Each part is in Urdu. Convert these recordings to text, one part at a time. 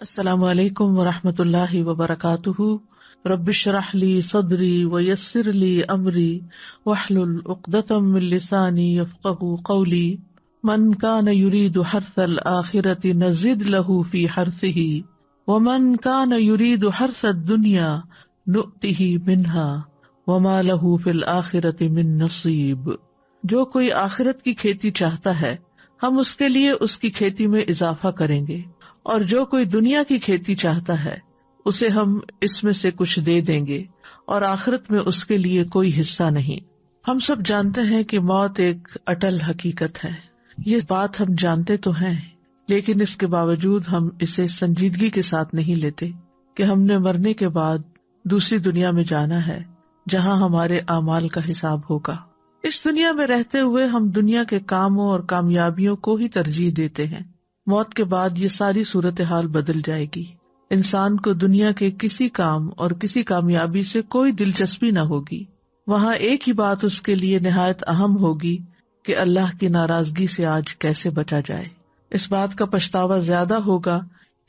السلام علیکم ورحمۃ اللہ وبرکاتہ. رب اشرح لی صدری ویسر لی امری واحلل عقدۃ من لسانی یفقہوا قولی. من کان یرید حرث الآخرۃ نزد لہ فی حرثہ ومن کان یرید حرث الدنیا نؤتہ منہا وما لہ فی الآخرۃ من نصیب. جو کوئی آخرت کی کھیتی چاہتا ہے ہم اس کے لیے اس کی کھیتی میں اضافہ کریں گے، اور جو کوئی دنیا کی کھیتی چاہتا ہے اسے ہم اس میں سے کچھ دے دیں گے، اور آخرت میں اس کے لیے کوئی حصہ نہیں. ہم سب جانتے ہیں کہ موت ایک اٹل حقیقت ہے. یہ بات ہم جانتے تو ہیں، لیکن اس کے باوجود ہم اسے سنجیدگی کے ساتھ نہیں لیتے کہ ہم نے مرنے کے بعد دوسری دنیا میں جانا ہے جہاں ہمارے اعمال کا حساب ہوگا. اس دنیا میں رہتے ہوئے ہم دنیا کے کاموں اور کامیابیوں کو ہی ترجیح دیتے ہیں. موت کے بعد یہ ساری صورتحال بدل جائے گی. انسان کو دنیا کے کسی کام اور کسی کامیابی سے کوئی دلچسپی نہ ہوگی. وہاں ایک ہی بات اس کے لیے نہایت اہم ہوگی کہ اللہ کی ناراضگی سے آج کیسے بچا جائے. اس بات کا پچھتاوا زیادہ ہوگا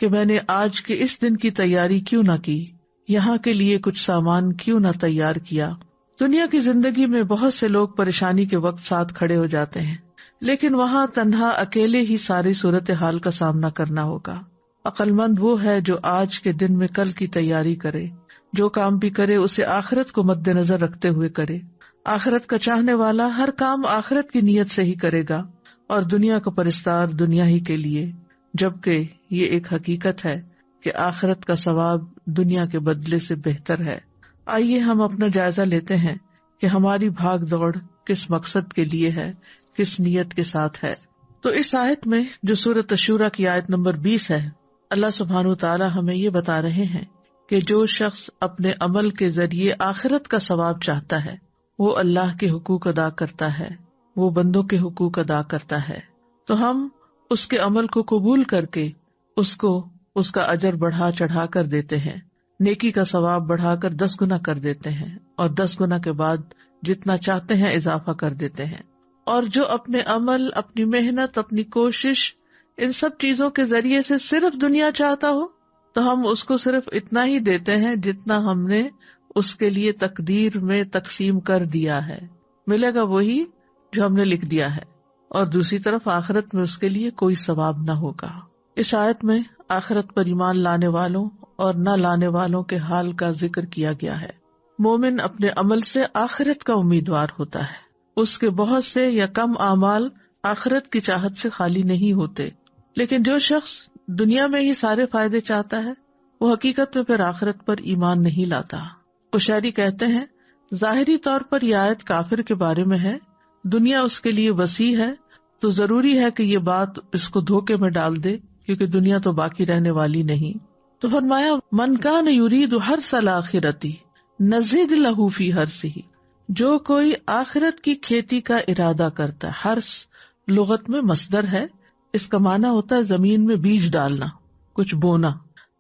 کہ میں نے آج کے اس دن کی تیاری کیوں نہ کی، یہاں کے لیے کچھ سامان کیوں نہ تیار کیا. دنیا کی زندگی میں بہت سے لوگ پریشانی کے وقت ساتھ کھڑے ہو جاتے ہیں، لیکن وہاں تنہا اکیلے ہی ساری صورتحال کا سامنا کرنا ہوگا. عقل مند وہ ہے جو آج کے دن میں کل کی تیاری کرے. جو کام بھی کرے اسے آخرت کو مد نظر رکھتے ہوئے کرے. آخرت کا چاہنے والا ہر کام آخرت کی نیت سے ہی کرے گا، اور دنیا کا پرستار دنیا ہی کے لیے، جبکہ یہ ایک حقیقت ہے کہ آخرت کا ثواب دنیا کے بدلے سے بہتر ہے. آئیے ہم اپنا جائزہ لیتے ہیں کہ ہماری بھاگ دوڑ کس مقصد کے لیے ہے، کس نیت کے ساتھ ہے. تو اس آیت میں جو سورۃ الشورى کی آیت نمبر 20 ہے، اللہ سبحانہ وتعالی ہمیں یہ بتا رہے ہیں کہ جو شخص اپنے عمل کے ذریعے آخرت کا ثواب چاہتا ہے وہ اللہ کے حقوق ادا کرتا ہے، وہ بندوں کے حقوق ادا کرتا ہے. تو ہم اس کے عمل کو قبول کر کے اس کو اس کا اجر بڑھا چڑھا کر دیتے ہیں. نیکی کا ثواب بڑھا کر 10 گنا کر دیتے ہیں، اور 10 گنا کے بعد جتنا چاہتے ہیں اضافہ کر دیتے ہیں. اور جو اپنے عمل، اپنی محنت، اپنی کوشش، ان سب چیزوں کے ذریعے سے صرف دنیا چاہتا ہو تو ہم اس کو صرف اتنا ہی دیتے ہیں جتنا ہم نے اس کے لیے تقدیر میں تقسیم کر دیا ہے. ملے گا وہی جو ہم نے لکھ دیا ہے، اور دوسری طرف آخرت میں اس کے لیے کوئی ثواب نہ ہوگا. اس آیت میں آخرت پر ایمان لانے والوں اور نہ لانے والوں کے حال کا ذکر کیا گیا ہے. مومن اپنے عمل سے آخرت کا امیدوار ہوتا ہے. اس کے بہت سے یا کم اعمال آخرت کی چاہت سے خالی نہیں ہوتے، لیکن جو شخص دنیا میں ہی سارے فائدے چاہتا ہے وہ حقیقت میں پھر آخرت پر ایمان نہیں لاتا. شاعری کہتے ہیں ظاہری طور پر یہ آیت کافر کے بارے میں ہے، دنیا اس کے لیے وسیع ہے تو ضروری ہے کہ یہ بات اس کو دھوکے میں ڈال دے، کیونکہ دنیا تو باقی رہنے والی نہیں. تو فرمایا من کان یرید حرث الآخرۃ نزد لہ فی حرثہ، جو کوئی آخرت کی کھیتی کا ارادہ کرتا ہے. حرث لغت میں مصدر ہے، اس کا معنی ہوتا ہے زمین میں بیج ڈالنا، کچھ بونا،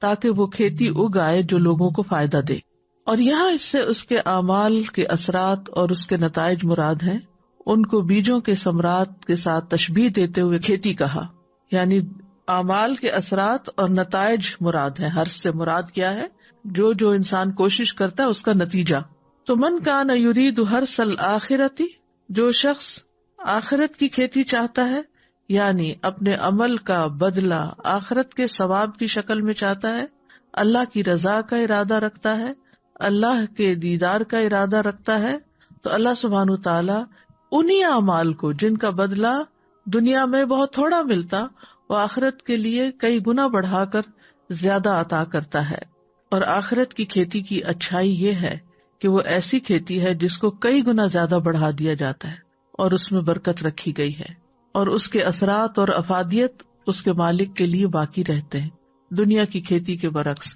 تاکہ وہ کھیتی اگائے جو لوگوں کو فائدہ دے. اور یہاں اس سے اس کے اعمال کے اثرات اور اس کے نتائج مراد ہیں. ان کو بیجوں کے ثمرات کے ساتھ تشبیہ دیتے ہوئے کھیتی کہا، یعنی اعمال کے اثرات اور نتائج مراد ہیں. حرث سے مراد کیا ہے؟ جو انسان کوشش کرتا ہے اس کا نتیجہ. تو من کان یرید حرث الآخرۃ، جو شخص آخرت کی کھیتی چاہتا ہے، یعنی اپنے عمل کا بدلہ آخرت کے ثواب کی شکل میں چاہتا ہے، اللہ کی رضا کا ارادہ رکھتا ہے، اللہ کے دیدار کا ارادہ رکھتا ہے، تو اللہ سبحانہ تعالی انہی اعمال کو جن کا بدلہ دنیا میں بہت تھوڑا ملتا، وہ آخرت کے لیے کئی گنا بڑھا کر زیادہ عطا کرتا ہے. اور آخرت کی کھیتی کی اچھائی یہ ہے کہ وہ ایسی کھیتی ہے جس کو کئی گنا زیادہ بڑھا دیا جاتا ہے، اور اس میں برکت رکھی گئی ہے، اور اس کے اثرات اور افادیت اس کے مالک کے لیے باقی رہتے ہیں دنیا کی کھیتی کے برعکس.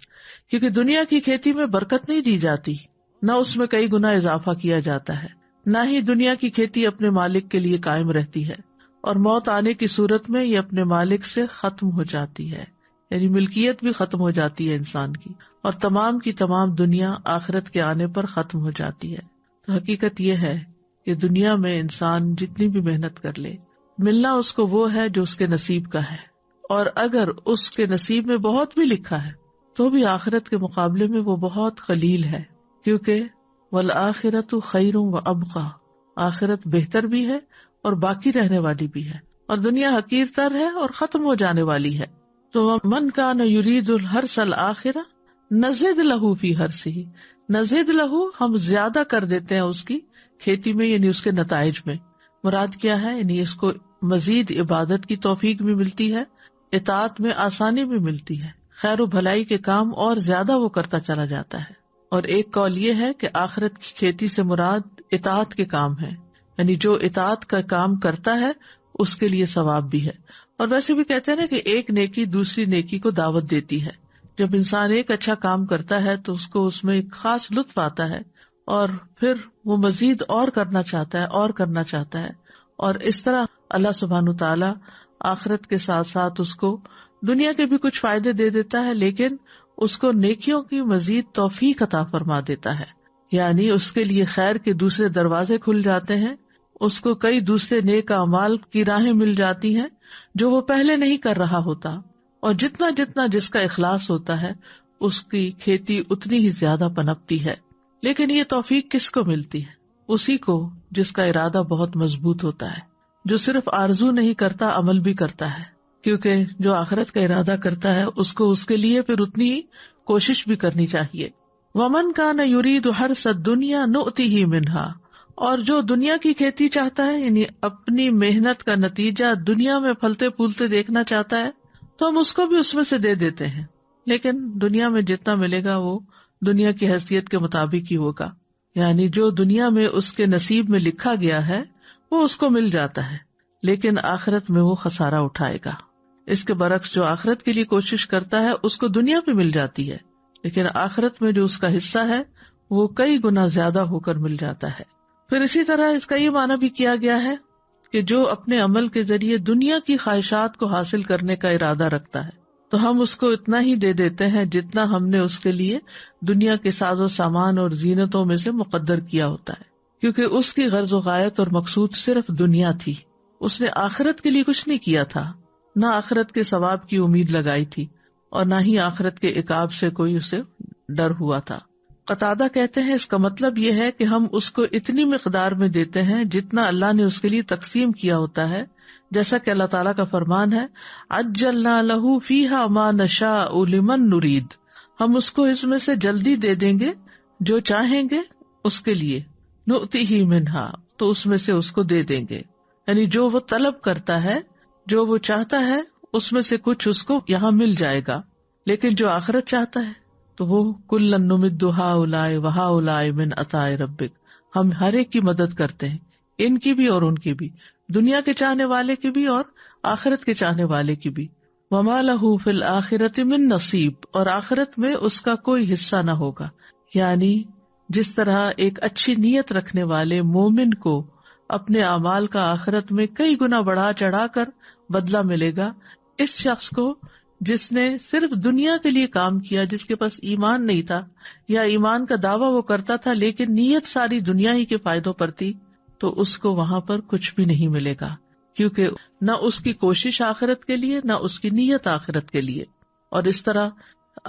کیونکہ دنیا کی کھیتی میں برکت نہیں دی جاتی، نہ اس میں کئی گنا اضافہ کیا جاتا ہے، نہ ہی دنیا کی کھیتی اپنے مالک کے لیے قائم رہتی ہے، اور موت آنے کی صورت میں یہ اپنے مالک سے ختم ہو جاتی ہے، یعنی ملکیت بھی ختم ہو جاتی ہے انسان کی، اور تمام کی تمام دنیا آخرت کے آنے پر ختم ہو جاتی ہے. تو حقیقت یہ ہے کہ دنیا میں انسان جتنی بھی محنت کر لے، ملنا اس کو وہ ہے جو اس کے نصیب کا ہے، اور اگر اس کے نصیب میں بہت بھی لکھا ہے تو بھی آخرت کے مقابلے میں وہ بہت قلیل ہے، کیونکہ والآخرۃ خیر و ابقیٰ، آخرت بہتر بھی ہے اور باقی رہنے والی بھی ہے، اور دنیا حقیر تر ہے اور ختم ہو جانے والی ہے۔ تو من کان یرید الحرث الآخرہ نزد لہ فی حرثہ، نزد لہ ہم زیادہ کر دیتے ہیں اس کی کھیتی میں، یعنی اس کے نتائج میں۔ مراد کیا ہے؟ یعنی اس کو مزید عبادت کی توفیق بھی ملتی ہے، اطاعت میں آسانی بھی ملتی ہے، خیر و بھلائی کے کام اور زیادہ وہ کرتا چلا جاتا ہے۔ اور ایک قول یہ ہے کہ آخرت کی کھیتی سے مراد اطاعت کے کام ہے، یعنی جو اطاعت کا کام کرتا ہے اس کے لیے ثواب بھی ہے۔ اور ویسے بھی کہتے ہیں نا کہ ایک نیکی دوسری نیکی کو دعوت دیتی ہے۔ جب انسان ایک اچھا کام کرتا ہے تو اس کو اس میں ایک خاص لطف آتا ہے، اور پھر وہ مزید اور کرنا چاہتا ہے اور کرنا چاہتا ہے، اور اس طرح اللہ سبحانہ تعالی آخرت کے ساتھ ساتھ اس کو دنیا کے بھی کچھ فائدے دے دیتا ہے، لیکن اس کو نیکیوں کی مزید توفیق عطا فرما دیتا ہے، یعنی اس کے لیے خیر کے دوسرے دروازے کھل جاتے ہیں، اس کو کئی دوسرے نیک اعمال کی راہیں مل جاتی ہیں جو وہ پہلے نہیں کر رہا ہوتا، اور جتنا جتنا جس کا اخلاص ہوتا ہے اس کی کھیتی اتنی ہی زیادہ پنپتی ہے۔ لیکن یہ توفیق کس کو ملتی ہے؟ اسی کو جس کا ارادہ بہت مضبوط ہوتا ہے، جو صرف آرزو نہیں کرتا، عمل بھی کرتا ہے، کیونکہ جو آخرت کا ارادہ کرتا ہے اس کو اس کے لیے پھر اتنی ہی کوشش بھی کرنی چاہیے۔ وَمَنْ كَانَ يُرِيدُ حَرْثَ الدُّنْيَا نُؤْتِهِ مِنْهَا، اور جو دنیا کی کھیتی چاہتا ہے، یعنی اپنی محنت کا نتیجہ دنیا میں پھلتے پھولتے دیکھنا چاہتا ہے، تو ہم اس کو بھی اس میں سے دے دیتے ہیں، لیکن دنیا میں جتنا ملے گا وہ دنیا کی حیثیت کے مطابق ہی ہوگا، یعنی جو دنیا میں اس کے نصیب میں لکھا گیا ہے وہ اس کو مل جاتا ہے، لیکن آخرت میں وہ خسارہ اٹھائے گا۔ اس کے برعکس جو آخرت کے لیے کوشش کرتا ہے اس کو دنیا پہ مل جاتی ہے، لیکن آخرت میں جو اس کا حصہ ہے وہ کئی گنا زیادہ ہو کر مل جاتا ہے۔ پھر اسی طرح اس کا یہ معنی بھی کیا گیا ہے کہ جو اپنے عمل کے ذریعے دنیا کی خواہشات کو حاصل کرنے کا ارادہ رکھتا ہے تو ہم اس کو اتنا ہی دے دیتے ہیں جتنا ہم نے اس کے لیے دنیا کے ساز و سامان اور زینتوں میں سے مقدر کیا ہوتا ہے، کیونکہ اس کی غرض و غایت اور مقصود صرف دنیا تھی، اس نے آخرت کے لیے کچھ نہیں کیا تھا، نہ آخرت کے ثواب کی امید لگائی تھی اور نہ ہی آخرت کے عقاب سے کوئی اسے ڈر ہوا تھا۔ قتادہ کہتے ہیں اس کا مطلب یہ ہے کہ ہم اس کو اتنی مقدار میں دیتے ہیں جتنا اللہ نے اس کے لیے تقسیم کیا ہوتا ہے، جیسا کہ اللہ تعالیٰ کا فرمان ہے عجلنا لہ فیہا ما نشاء لمن نرید، ہم اس کو اس میں سے جلدی دے دیں گے جو چاہیں گے اس کے لیے، نؤتیہ منہا، تو اس میں سے اس کو دے دیں گے، یعنی جو وہ طلب کرتا ہے، جو وہ چاہتا ہے اس میں سے کچھ اس کو یہاں مل جائے گا، لیکن جو آخرت چاہتا ہے تو وہ کلا نمد ہؤلاء وہؤلاء من عطاء ربک، ہم ہر ایک کی مدد کرتے ہیں، ان کی بھی اور ان کی بھی، دنیا کے چاہنے والے کی بھی اور آخرت کے چاہنے والے کی بھی۔ وما لہ فی الآخرۃ من نصیب، اور آخرت میں اس کا کوئی حصہ نہ ہوگا، یعنی جس طرح ایک اچھی نیت رکھنے والے مومن کو اپنے اعمال کا آخرت میں کئی گنا بڑھا چڑھا کر بدلہ ملے گا، اس شخص کو جس نے صرف دنیا کے لیے کام کیا، جس کے پاس ایمان نہیں تھا یا ایمان کا دعویٰ وہ کرتا تھا لیکن نیت ساری دنیا ہی کے فائدوں پر تھی، تو اس کو وہاں پر کچھ بھی نہیں ملے گا، کیونکہ نہ اس کی کوشش آخرت کے لیے نہ اس کی نیت آخرت کے لیے، اور اس طرح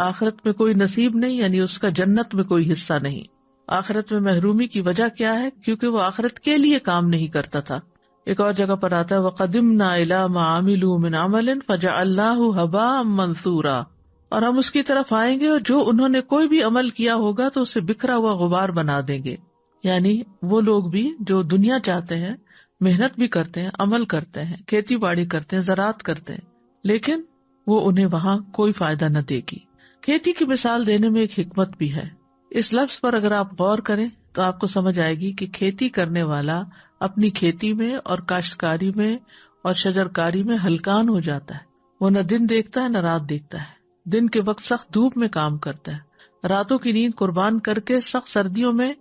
آخرت میں کوئی نصیب نہیں، یعنی اس کا جنت میں کوئی حصہ نہیں۔ آخرت میں محرومی کی وجہ کیا ہے؟ کیونکہ وہ آخرت کے لیے کام نہیں کرتا تھا۔ ایک اور جگہ پر آتا ہے وَقَدِمْنَا إِلَىٰ مَا عَمِلُوا مِنْ عَمَلٍ فَجَعَلْنَاهُ هَبَاءً مَنْثُورًا، اور ہم اس کی طرف آئیں گے اور جو انہوں نے کوئی بھی عمل کیا ہوگا تو اسے بکھرا ہوا غبار بنا دیں گے، یعنی وہ لوگ بھی جو دنیا چاہتے ہیں، محنت بھی کرتے ہیں، عمل کرتے ہیں، کھیتی باڑی کرتے ہیں، زراعت کرتے ہیں، لیکن وہ انہیں وہاں کوئی فائدہ نہ دے گی۔ کھیتی کی مثال دینے میں ایک حکمت بھی ہے، اس لفظ پر اگر آپ غور کریں تو آپ کو سمجھ آئے گی کہ کھیتی کرنے والا اپنی کھیتی میں اور کاشتکاری میں اور شجرکاری میں ہلکان ہو جاتا ہے، وہ نہ دن دیکھتا ہے نہ رات دیکھتا ہے، دن کے وقت سخت دھوپ میں کام کرتا ہے، راتوں کی نیند قربان کر کے سخت سردیوں میں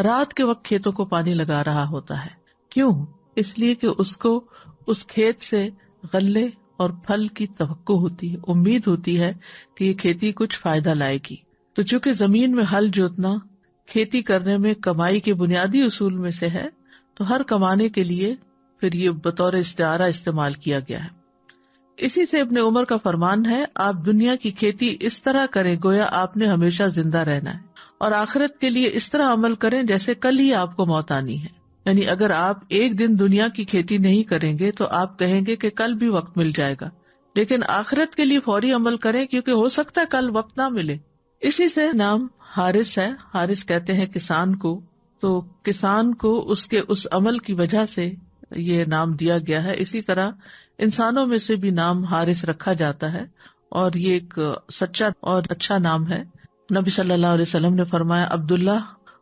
رات کے وقت کھیتوں کو پانی لگا رہا ہوتا ہے۔ کیوں؟ اس لیے کہ اس کو اس کھیت سے غلے اور پھل کی توقع ہوتی ہے، امید ہوتی ہے کہ یہ کھیتی کچھ فائدہ لائے گی۔ تو چونکہ زمین میں ہل جوتنا کھیتی کرنے میں کمائی کے بنیادی اصول میں سے ہے، تو ہر کمانے کے لیے پھر یہ بطور استعارہ استعمال کیا گیا ہے۔ اسی سے ابن عمر کا فرمان ہے، آپ دنیا کی کھیتی اس طرح کریں گویا آپ نے ہمیشہ زندہ رہنا ہے، اور آخرت کے لیے اس طرح عمل کریں جیسے کل ہی آپ کو موت آنی ہے۔ یعنی اگر آپ ایک دن دنیا کی کھیتی نہیں کریں گے تو آپ کہیں گے کہ کل بھی وقت مل جائے گا، لیکن آخرت کے لیے فوری عمل کریں کیونکہ ہو سکتا ہے کل وقت نہ ملے۔ اسی سے نام حارث ہے، حارث کہتے ہیں کسان کو، تو کسان کو اس کے اس عمل کی وجہ سے یہ نام دیا گیا ہے۔ اسی طرح انسانوں میں سے بھی نام حارث رکھا جاتا ہے، اور یہ ایک سچا اور اچھا نام ہے۔ نبی صلی اللہ علیہ وسلم نے فرمایا، عبداللہ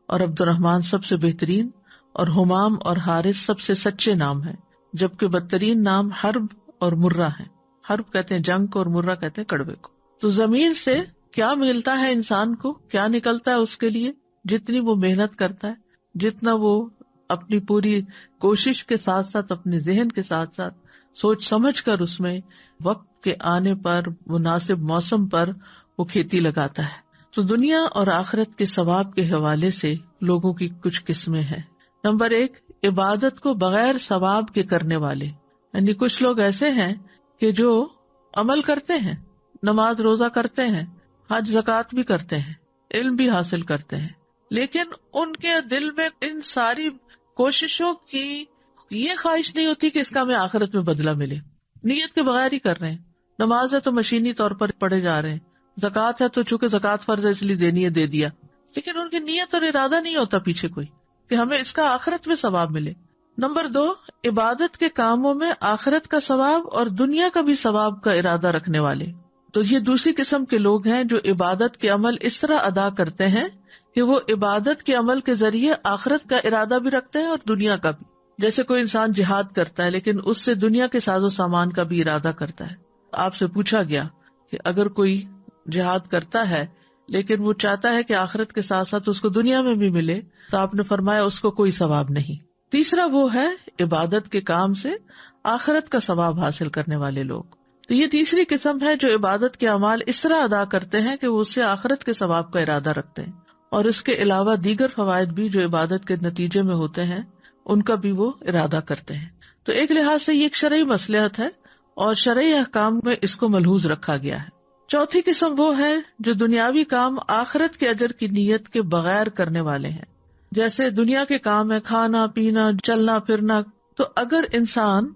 اور عبد الرحمن سب سے بہترین، اور حمام اور حارث سب سے سچے نام ہیں، جبکہ بدترین نام حرب اور مرہ ہے۔ حرب کہتے ہیں جنگ کو، اور مرہ کہتے ہیں کڑوے کو۔ تو زمین سے کیا ملتا ہے انسان کو، کیا نکلتا ہے اس کے لیے؟ جتنی وہ محنت کرتا ہے، جتنا وہ اپنی پوری کوشش کے ساتھ ساتھ اپنے ذہن کے ساتھ ساتھ سوچ سمجھ کر اس میں وقت کے آنے پر مناسب موسم پر وہ کھیتی لگاتا ہے۔ تو دنیا اور آخرت کے ثواب کے حوالے سے لوگوں کی کچھ قسمیں ہیں۔ نمبر 1، عبادت کو بغیر ثواب کے کرنے والے، یعنی کچھ لوگ ایسے ہیں کہ جو عمل کرتے ہیں، نماز روزہ کرتے ہیں، حج زکوٰۃ بھی کرتے ہیں، علم بھی حاصل کرتے ہیں، لیکن ان کے دل میں ان ساری کوششوں کی یہ خواہش نہیں ہوتی کہ اس کا ہمیں آخرت میں بدلہ ملے۔ نیت کے بغیر ہی کر رہے ہیں۔ نماز ہے تو مشینی طور پر پڑھے جا رہے ہیں، زکوٰۃ ہے تو چونکہ زکوٰۃ فرض ہے اس لیے دینی ہے، دے دیا، لیکن ان کی نیت اور ارادہ نہیں ہوتا پیچھے کوئی کہ ہمیں اس کا آخرت میں ثواب ملے۔ نمبر 2، عبادت کے کاموں میں آخرت کا ثواب اور دنیا کا بھی ثواب کا ارادہ رکھنے والے۔ تو یہ دوسری قسم کے لوگ ہیں جو عبادت کے عمل اس طرح ادا کرتے ہیں کہ وہ عبادت کے عمل کے ذریعے آخرت کا ارادہ بھی رکھتے ہیں اور دنیا کا بھی۔ جیسے کوئی انسان جہاد کرتا ہے لیکن اس سے دنیا کے ساز و سامان کا بھی ارادہ کرتا ہے۔ آپ سے پوچھا گیا کہ اگر کوئی جہاد کرتا ہے لیکن وہ چاہتا ہے کہ آخرت کے ساتھ ساتھ اس کو دنیا میں بھی ملے، تو آپ نے فرمایا اس کو کوئی ثواب نہیں۔ تیسرا وہ ہے عبادت کے کام سے آخرت کا ثواب حاصل کرنے والے لوگ۔ تو یہ تیسری قسم ہے جو عبادت کے اعمال اس طرح ادا کرتے ہیں کہ وہ اس سے آخرت کے ثواب کا ارادہ رکھتے ہیں، اور اس کے علاوہ دیگر فوائد بھی جو عبادت کے نتیجے میں ہوتے ہیں ان کا بھی وہ ارادہ کرتے ہیں۔ تو ایک لحاظ سے یہ ایک شرعی مصلحت ہے اور شرعی احکام میں اس کو ملحوظ رکھا گیا ہے۔ چوتھی قسم وہ ہے جو دنیاوی کام آخرت کے اجر کی نیت کے بغیر کرنے والے ہیں، جیسے دنیا کے کام ہے، کھانا پینا چلنا پھرنا۔ تو اگر انسان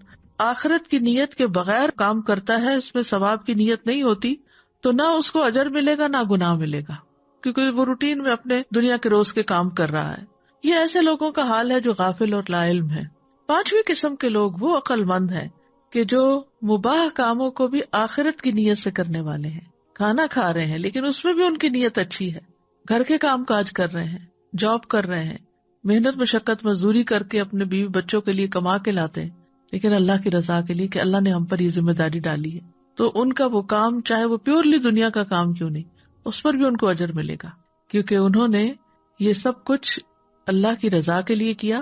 آخرت کی نیت کے بغیر کام کرتا ہے، اس میں ثواب کی نیت نہیں ہوتی، تو نہ اس کو اجر ملے گا نہ گناہ ملے گا، کیونکہ وہ روٹین میں اپنے دنیا کے روز کے کام کر رہا ہے۔ یہ ایسے لوگوں کا حال ہے جو غافل اور لا علم ہے۔ پانچویں قسم کے لوگ وہ عقل مند ہیں کہ جو مباح کاموں کو بھی آخرت کی نیت سے کرنے والے ہیں۔ کھانا کھا رہے ہیں لیکن اس میں بھی ان کی نیت اچھی ہے، گھر کے کام کاج کر رہے ہیں، جاب کر رہے ہیں، محنت مشقت مزدوری کر کے اپنے بیوی بچوں کے لیے کما کے لاتے ہیں، لیکن اللہ کی رضا کے لیے کہ اللہ نے ہم پر یہ ذمہ داری ڈالی ہے، تو ان کا وہ کام چاہے وہ پیورلی دنیا کا کام کیوں نہیں، اس پر بھی ان کو اجر ملے گا، کیونکہ انہوں نے یہ سب کچھ اللہ کی رضا کے لیے کیا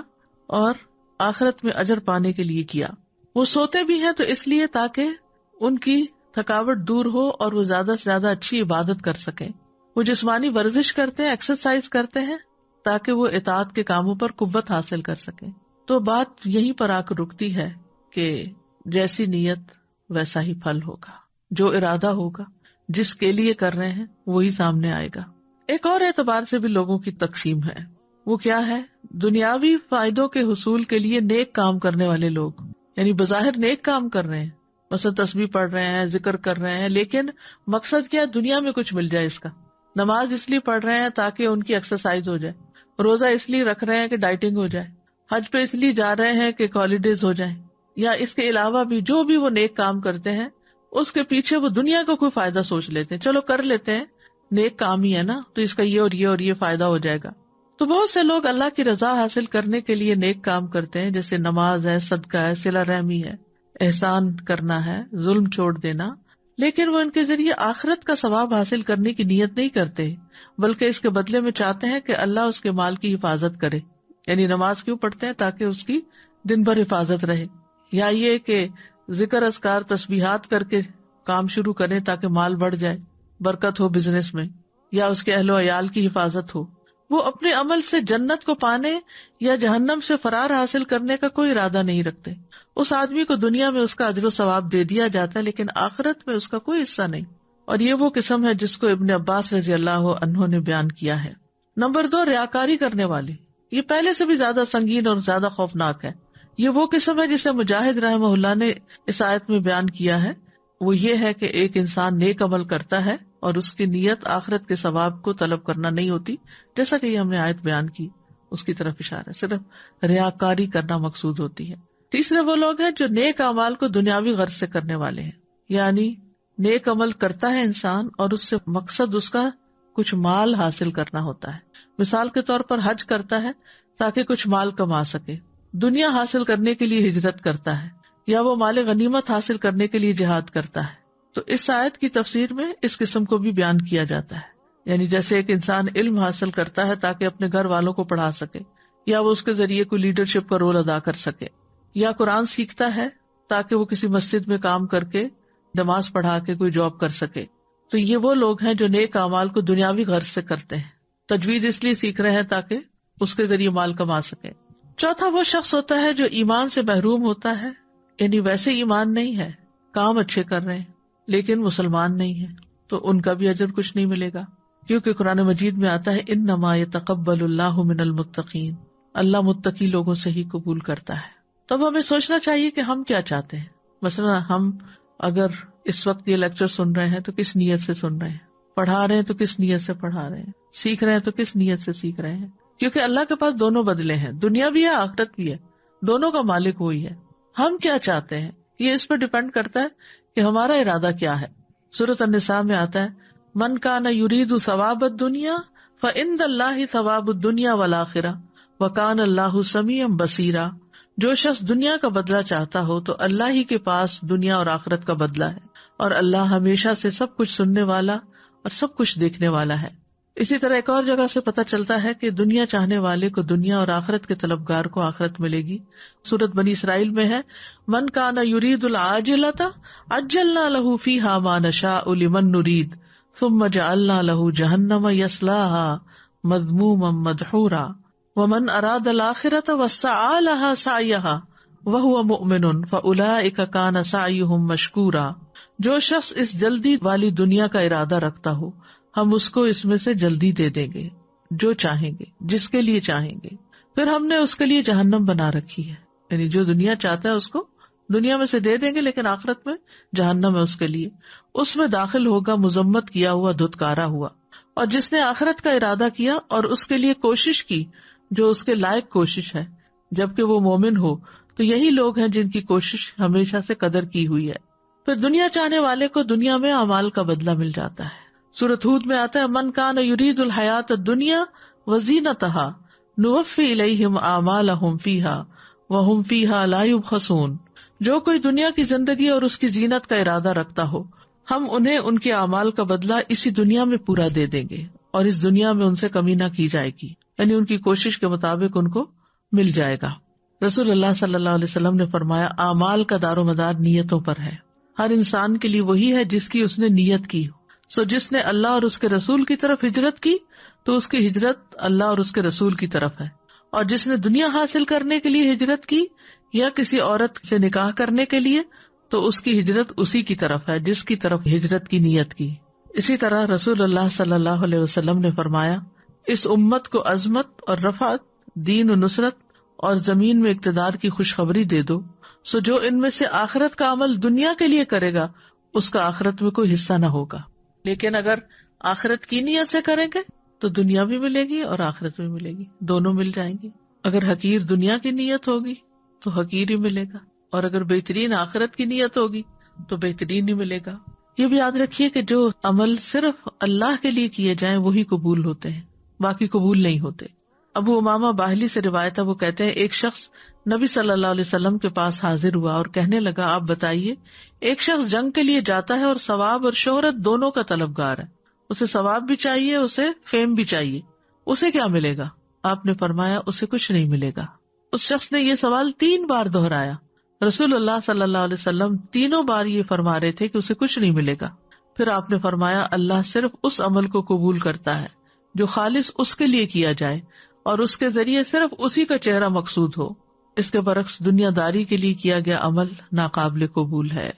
اور آخرت میں اجر پانے کے لیے کیا۔ وہ سوتے بھی ہیں تو اس لیے تاکہ ان کی تھکاوٹ دور ہو اور وہ زیادہ سے زیادہ اچھی عبادت کر سکیں۔ وہ جسمانی ورزش کرتے ہیں، ایکسرسائز کرتے ہیں تاکہ وہ اطاعت کے کاموں پر قوت حاصل کر سکیں۔ تو بات یہیں پر آ کر رکتی ہے کہ جیسی نیت ویسا ہی پھل ہوگا، جو ارادہ ہوگا جس کے لیے کر رہے ہیں وہی سامنے آئے گا۔ ایک اور اعتبار سے بھی لوگوں کی تقسیم ہے، وہ کیا ہے؟ دنیاوی فائدوں کے حصول کے لیے نیک کام کرنے والے لوگ، یعنی بظاہر نیک کام کر رہے ہیں، مثلا تسبیح پڑھ رہے ہیں، ذکر کر رہے ہیں، لیکن مقصد کیا؟ دنیا میں کچھ مل جائے اس کا۔ نماز اس لیے پڑھ رہے ہیں تاکہ ان کی ایکسرسائز ہو جائے، روزہ اس لیے رکھ رہے ہیں کہ ڈائٹنگ ہو جائے، حج پہ اس لیے جا رہے ہیں کہ ہالیڈیز ہو جائیں، یا اس کے علاوہ بھی جو بھی وہ نیک کام کرتے ہیں اس کے پیچھے وہ دنیا کا کوئی فائدہ سوچ لیتے ہیں، چلو کر لیتے ہیں، نیک کام ہی ہے نا، تو اس کا یہ اور یہ اور یہ فائدہ ہو جائے گا۔ تو بہت سے لوگ اللہ کی رضا حاصل کرنے کے لیے نیک کام کرتے ہیں، جیسے نماز ہے، صدقہ ہے، صلہ رحمی ہے، احسان کرنا ہے، ظلم چھوڑ دینا، لیکن وہ ان کے ذریعے آخرت کا ثواب حاصل کرنے کی نیت نہیں کرتے، بلکہ اس کے بدلے میں چاہتے ہیں کہ اللہ اس کے مال کی حفاظت کرے۔ یعنی نماز کیوں پڑھتے ہیں؟ تاکہ اس کی دن بھر حفاظت رہے، یا یہ کہ ذکر اذکار تسبیحات کر کے کام شروع کریں تاکہ مال بڑھ جائے، برکت ہو بزنس میں، یا اس کے اہل و عیال کی حفاظت ہو۔ وہ اپنے عمل سے جنت کو پانے یا جہنم سے فرار حاصل کرنے کا کوئی ارادہ نہیں رکھتے. اس آدمی کو دنیا میں اس کا اجر و ثواب دے دیا جاتا ہے لیکن آخرت میں اس کا کوئی حصہ نہیں. اور یہ وہ قسم ہے جس کو ابن عباس رضی اللہ عنہ نے بیان کیا ہے. نمبر 2، ریاکاری کرنے والے. یہ پہلے سے بھی زیادہ سنگین اور زیادہ خوفناک ہے. یہ وہ قسم ہے جسے مجاہد رحمہ اللہ نے اس آیت میں بیان کیا ہے. وہ یہ ہے کہ ایک انسان نیک عمل کرتا ہے اور اس کی نیت آخرت کے ثواب کو طلب کرنا نہیں ہوتی، جیسا کہ یہ ہم نے آیت بیان کی اس کی طرف اشارہ، صرف ریاکاری کرنا مقصود ہوتی ہے. تیسرے وہ لوگ ہیں جو نیک اعمال کو دنیاوی غرض سے کرنے والے ہیں، یعنی نیک عمل کرتا ہے انسان اور اس سے مقصد اس کا کچھ مال حاصل کرنا ہوتا ہے. مثال کے طور پر حج کرتا ہے تاکہ کچھ مال کما سکے، دنیا حاصل کرنے کے لیے ہجرت کرتا ہے، یا وہ مال غنیمت حاصل کرنے کے لیے جہاد کرتا ہے. تو اس آیت کی تفسیر میں اس قسم کو بھی بیان کیا جاتا ہے. یعنی جیسے ایک انسان علم حاصل کرتا ہے تاکہ اپنے گھر والوں کو پڑھا سکے، یا وہ اس کے ذریعے کوئی لیڈرشپ کا رول ادا کر سکے، یا قرآن سیکھتا ہے تاکہ وہ کسی مسجد میں کام کر کے نماز پڑھا کے کوئی جاب کر سکے. تو یہ وہ لوگ ہیں جو نیک اعمال کو دنیاوی غرض سے کرتے ہیں. تجوید اس لیے سیکھ رہے ہیں تاکہ اس کے ذریعے مال کما سکے. چوتھا وہ شخص ہوتا ہے جو ایمان سے محروم ہوتا ہے، یعنی ویسے ایمان نہیں ہے، کام اچھے کر رہے ہیں لیکن مسلمان نہیں ہے، تو ان کا بھی اجر کچھ نہیں ملے گا، کیونکہ قرآن مجید میں آتا ہے انما یتقبل اللہ من المتقین، اللہ متقی لوگوں سے ہی قبول کرتا ہے. تب ہمیں سوچنا چاہیے کہ ہم کیا چاہتے ہیں. مثلا ہم اگر اس وقت یہ لیکچر سن رہے ہیں تو کس نیت سے سن رہے ہیں، پڑھا رہے ہیں تو کس نیت سے پڑھا رہے ہیں، سیکھ رہے ہیں تو کس نیت سے سیکھ رہے ہیں، کیونکہ اللہ کے پاس دونوں بدلے ہیں، دنیا بھی ہے آخرت بھی ہے، دونوں کا مالک وہی ہے. ہم کیا چاہتے ہیں یہ اس پہ ڈیپینڈ کرتا ہے کہ ہمارا ارادہ کیا ہے. سورۃ النساء میں آتا ہے من کان یرید ثواب الدنیا فعند اللہ ثواب الدنیا والآخرہ وکان اللہ سمیعا بصیرا. جو شخص دنیا کا بدلہ چاہتا ہو تو اللہ ہی کے پاس دنیا اور آخرت کا بدلہ ہے، اور اللہ ہمیشہ سے سب کچھ سننے والا اور سب کچھ دیکھنے والا ہے. اسی طرح ایک اور جگہ سے پتہ چلتا ہے کہ دنیا چاہنے والے کو دنیا اور آخرت کے طلبگار کو آخرت ملے گی. سورۃ بنی اسرائیل میں ہے من کان یرید العاجلۃ عجلنا له فیہا ما نشاء لمن نرید ثم جعلنا له جہنم یصلاها مذموما مدحورا ومن اراد الآخرۃ وسعى لها سعیها وهو مؤمن فاولئک کان سعیهم مشکورا. جو شخص اس جلدی والی دنیا کا ارادہ رکھتا ہو ہم اس کو اس میں سے جلدی دے دیں گے، جو چاہیں گے، جس کے لیے چاہیں گے. پھر ہم نے اس کے لیے جہنم بنا رکھی ہے، یعنی جو دنیا چاہتا ہے اس کو دنیا میں سے دے دیں گے لیکن آخرت میں جہنم ہے اس کے لیے، اس میں داخل ہوگا مذمت کیا ہوا، دھتکارا ہوا. اور جس نے آخرت کا ارادہ کیا اور اس کے لیے کوشش کی جو اس کے لائق کوشش ہے جبکہ وہ مومن ہو، تو یہی لوگ ہیں جن کی کوشش ہمیشہ سے قدر کی ہوئی ہے. پھر دنیا چاہنے والے کو دنیا میں اعمال کا بدلہ مل جاتا ہے. سورۃ ہود میں آتا ہے من کان یرید الحیات الدنیا وزینتها نوفی الیہم اعمالہم فیہا وہم فیہا لا یبخسون. جو کوئی دنیا کی زندگی اور اس کی زینت کا ارادہ رکھتا ہو ہم انہیں ان کے اعمال کا بدلہ اسی دنیا میں پورا دے دیں گے اور اس دنیا میں ان سے کمی نہ کی جائے گی، یعنی ان کی کوشش کے مطابق ان کو مل جائے گا. رسول اللہ صلی اللہ علیہ وسلم نے فرمایا اعمال کا دار و مدار نیتوں پر ہے. ہر انسان کے لیے وہی ہے جس کی اس نے نیت کی. جس نے اللہ اور اس کے رسول کی طرف ہجرت کی تو اس کی ہجرت اللہ اور اس کے رسول کی طرف ہے، اور جس نے دنیا حاصل کرنے کے لیے ہجرت کی یا کسی عورت سے نکاح کرنے کے لیے تو اس کی ہجرت اسی کی طرف ہے جس کی طرف ہجرت کی نیت کی. اسی طرح رسول اللہ صلی اللہ علیہ وسلم نے فرمایا اس امت کو عظمت اور رفعت، دین و نصرت اور زمین میں اقتدار کی خوشخبری دے دو، جو ان میں سے آخرت کا عمل دنیا کے لیے کرے گا اس کا آخرت میں کوئی حصہ نہ ہوگا، لیکن اگر آخرت کی نیت سے کریں گے تو دنیا بھی ملے گی اور آخرت بھی ملے گی، دونوں مل جائیں گی. اگر حقیر دنیا کی نیت ہوگی تو حقیر ہی ملے گا، اور اگر بہترین آخرت کی نیت ہوگی تو بہترین ہی ملے گا. یہ بھی یاد رکھیے کہ جو عمل صرف اللہ کے لیے کیے جائیں وہی قبول ہوتے ہیں، باقی قبول نہیں ہوتے. ابو امامہ باہلی سے روایت ہے، وہ کہتے ہیں ایک شخص نبی صلی اللہ علیہ وسلم کے پاس حاضر ہوا اور کہنے لگا آپ بتائیے، ایک شخص جنگ کے لیے جاتا ہے اور ثواب اور شہرت دونوں کا طلبگار ہے، اسے ثواب بھی چاہیے، اسے فیم بھی چاہیے، اسے کیا ملے گا؟ آپ نے فرمایا اسے کچھ نہیں ملے گا. اس شخص نے یہ سوال 3 بار دہرایا. رسول اللہ صلی اللہ علیہ وسلم تینوں بار یہ فرما رہے تھے کہ اسے کچھ نہیں ملے گا. پھر آپ نے فرمایا اللہ صرف اس عمل کو قبول کرتا ہے جو خالص اس کے لیے کیا جائے اور اس کے ذریعے صرف اسی کا چہرہ مقصود ہو. اس کے برعکس دنیا داری کے لیے کیا گیا عمل ناقابل قبول ہے.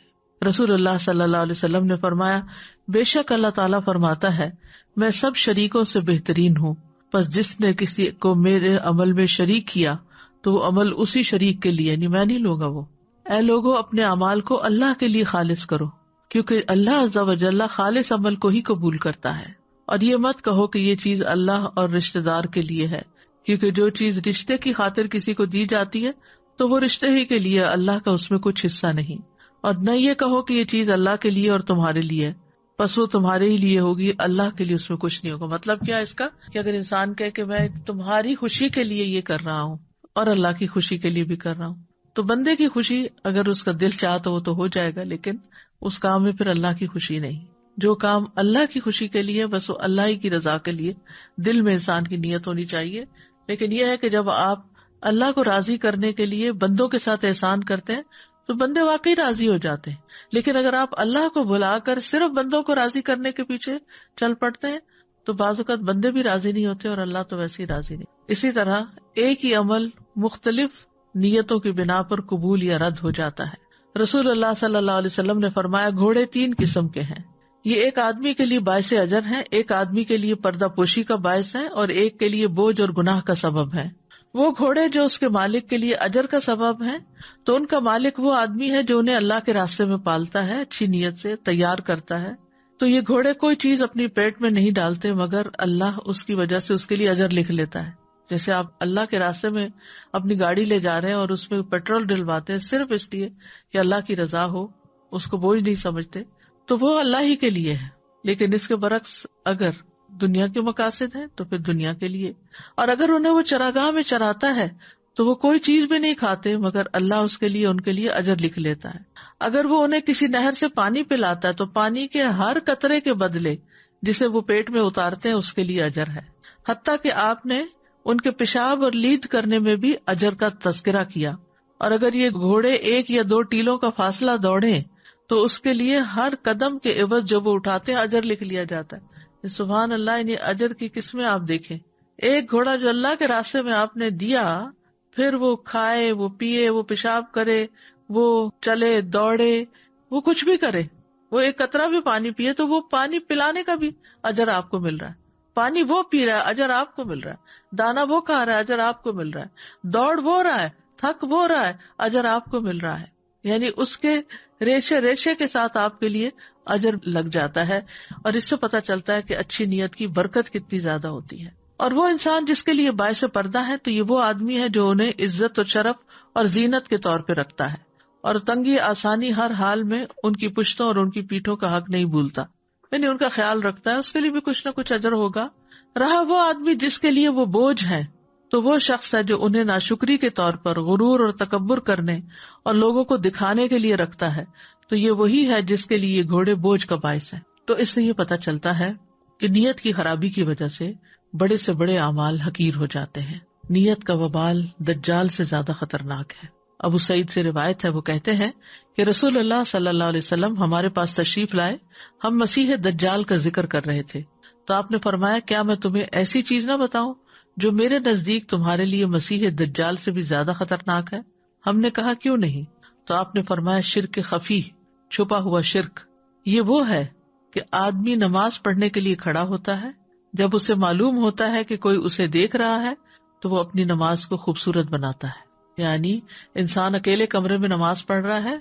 رسول اللہ صلی اللہ علیہ وسلم نے فرمایا، بے شک اللہ تعالیٰ فرماتا ہے میں سب شریکوں سے بہترین ہوں، پس جس نے کسی کو میرے عمل میں شریک کیا تو وہ عمل اسی شریک کے لیے، یعنی میں نہیں لوں گا وہ. اے لوگوں، اپنے اعمال کو اللہ کے لیے خالص کرو، کیونکہ اللہ عز و جل خالص عمل کو ہی قبول کرتا ہے. اور یہ مت کہو کہ یہ چیز اللہ اور رشتہ دار کے لیے ہے، کیونکہ جو چیز رشتے کی خاطر کسی کو دی جاتی ہے تو وہ رشتے ہی کے لیے، اللہ کا اس میں کچھ حصہ نہیں. اور نہ یہ کہو کہ یہ چیز اللہ کے لیے اور تمہارے لیے، پس وہ تمہارے ہی لیے ہوگی، اللہ کے لیے اس میں کچھ نہیں ہوگا. مطلب کیا اس کا کہ اگر انسان کہے کہ میں تمہاری خوشی کے لیے یہ کر رہا ہوں اور اللہ کی خوشی کے لیے بھی کر رہا ہوں، تو بندے کی خوشی اگر اس کا دل چاہتا ہو تو ہو جائے گا، لیکن اس کام میں پھر اللہ کی خوشی نہیں. جو کام اللہ کی خوشی کے لیے بس وہ اللہ ہی کی رضا کے لیے دل میں انسان کی نیت ہونی چاہیے. لیکن یہ ہے کہ جب آپ اللہ کو راضی کرنے کے لیے بندوں کے ساتھ احسان کرتے ہیں تو بندے واقعی راضی ہو جاتے ہیں. لیکن اگر آپ اللہ کو بلا کر صرف بندوں کو راضی کرنے کے پیچھے چل پڑتے ہیں تو بعض اوقات بندے بھی راضی نہیں ہوتے اور اللہ تو ویسے ہی راضی نہیں. اسی طرح ایک ہی عمل مختلف نیتوں کی بنا پر قبول یا رد ہو جاتا ہے. رسول اللہ صلی اللہ علیہ وسلم نے فرمایا، گھوڑے 3 قسم کے ہیں، یہ ایک آدمی کے لیے باعث اجر ہیں، ایک آدمی کے لیے پردہ پوشی کا باعث ہے، اور ایک کے لیے بوجھ اور گناہ کا سبب ہے. وہ گھوڑے جو اس کے مالک کے لیے اجر کا سبب ہیں تو ان کا مالک وہ آدمی ہے جو انہیں اللہ کے راستے میں پالتا ہے، اچھی نیت سے تیار کرتا ہے. تو یہ گھوڑے کوئی چیز اپنی پیٹ میں نہیں ڈالتے مگر اللہ اس کی وجہ سے اس کے لیے اجر لکھ لیتا ہے. جیسے آپ اللہ کے راستے میں اپنی گاڑی لے جا رہے ہیں اور اس میں پیٹرول ڈلواتے ہیں صرف اس لیے کہ اللہ کی رضا ہو، اس کو بوجھ نہیں سمجھتے، تو وہ اللہ ہی کے لیے ہے. لیکن اس کے برعکس اگر دنیا کے مقاصد ہیں تو پھر دنیا کے لیے، اور اگر انہیں وہ چراگاہ میں چراتا ہے تو وہ کوئی چیز بھی نہیں کھاتے مگر اللہ اس کے لیے ان کے لیے اجر لکھ لیتا ہے. اگر وہ انہیں کسی نہر سے پانی پلاتا ہے تو پانی کے ہر قطرے کے بدلے جسے وہ پیٹ میں اتارتے ہیں اس کے لیے اجر ہے. حتیٰ کہ آپ نے ان کے پیشاب اور لید کرنے میں بھی اجر کا تذکرہ کیا. اور اگر یہ گھوڑے 1 یا 2 ٹیلوں کا فاصلہ دوڑیں تو اس کے لیے ہر قدم کے عوض جو وہ اٹھاتے ہیں اجر لکھ لیا جاتا ہے. سبحان اللہ، یعنی اجر کی قسمیں آپ دیکھیں. ایک گھوڑا جو اللہ کے راستے میں آپ نے دیا، پھر وہ کھائے، وہ پیے، وہ پیشاب کرے، وہ چلے دوڑے، وہ کچھ بھی کرے، وہ ایک قطرہ بھی پانی پیے تو وہ پانی پلانے کا بھی اجر آپ کو مل رہا ہے. پانی وہ پی رہا ہے، اجر آپ کو مل رہا ہے. دانا وہ کھا رہا ہے، اجر آپ کو مل رہا ہے. دوڑ وہ رہا ہے، تھک وہ رہا ہے، اجر آپ کو مل رہا ہے. یعنی اس کے ریشے ریشے کے ساتھ آپ کے لیے اجر لگ جاتا ہے. اور اس سے پتہ چلتا ہے کہ اچھی نیت کی برکت کتنی زیادہ ہوتی ہے. اور وہ انسان جس کے لیے باعث پردہ ہے تو یہ وہ آدمی ہے جو انہیں عزت اور شرف اور زینت کے طور پہ رکھتا ہے، اور تنگی آسانی ہر حال میں ان کی پشتوں اور ان کی پیٹھوں کا حق نہیں بھولتا، یعنی ان کا خیال رکھتا ہے. اس کے لیے بھی کچھ نہ کچھ اجر ہوگا. رہا وہ آدمی جس کے لیے وہ بوجھ ہے تو وہ شخص ہے جو انہیں ناشکری کے طور پر غرور اور تکبر کرنے اور لوگوں کو دکھانے کے لیے رکھتا ہے. تو یہ وہی ہے جس کے لیے یہ گھوڑے بوجھ کا باعث ہے. تو اس سے یہ پتہ چلتا ہے کہ نیت کی خرابی کی وجہ سے بڑے سے بڑے اعمال حقیر ہو جاتے ہیں. نیت کا وبال دجال سے زیادہ خطرناک ہے. ابو سعید سے روایت ہے، وہ کہتے ہیں کہ رسول اللہ صلی اللہ علیہ وسلم ہمارے پاس تشریف لائے. ہم مسیح دجال کا ذکر کر رہے تھے تو آپ نے فرمایا، کیا میں تمہیں ایسی چیز نہ بتاؤں جو میرے نزدیک تمہارے لیے مسیح دجال سے بھی زیادہ خطرناک ہے؟ ہم نے کہا کیوں نہیں؟ تو آپ نے فرمایا، شرک خفی، چھپا ہوا شرک. یہ وہ ہے کہ آدمی نماز پڑھنے کے لیے کھڑا ہوتا ہے، جب اسے معلوم ہوتا ہے کہ کوئی اسے دیکھ رہا ہے تو وہ اپنی نماز کو خوبصورت بناتا ہے. یعنی انسان اکیلے کمرے میں نماز پڑھ رہا ہے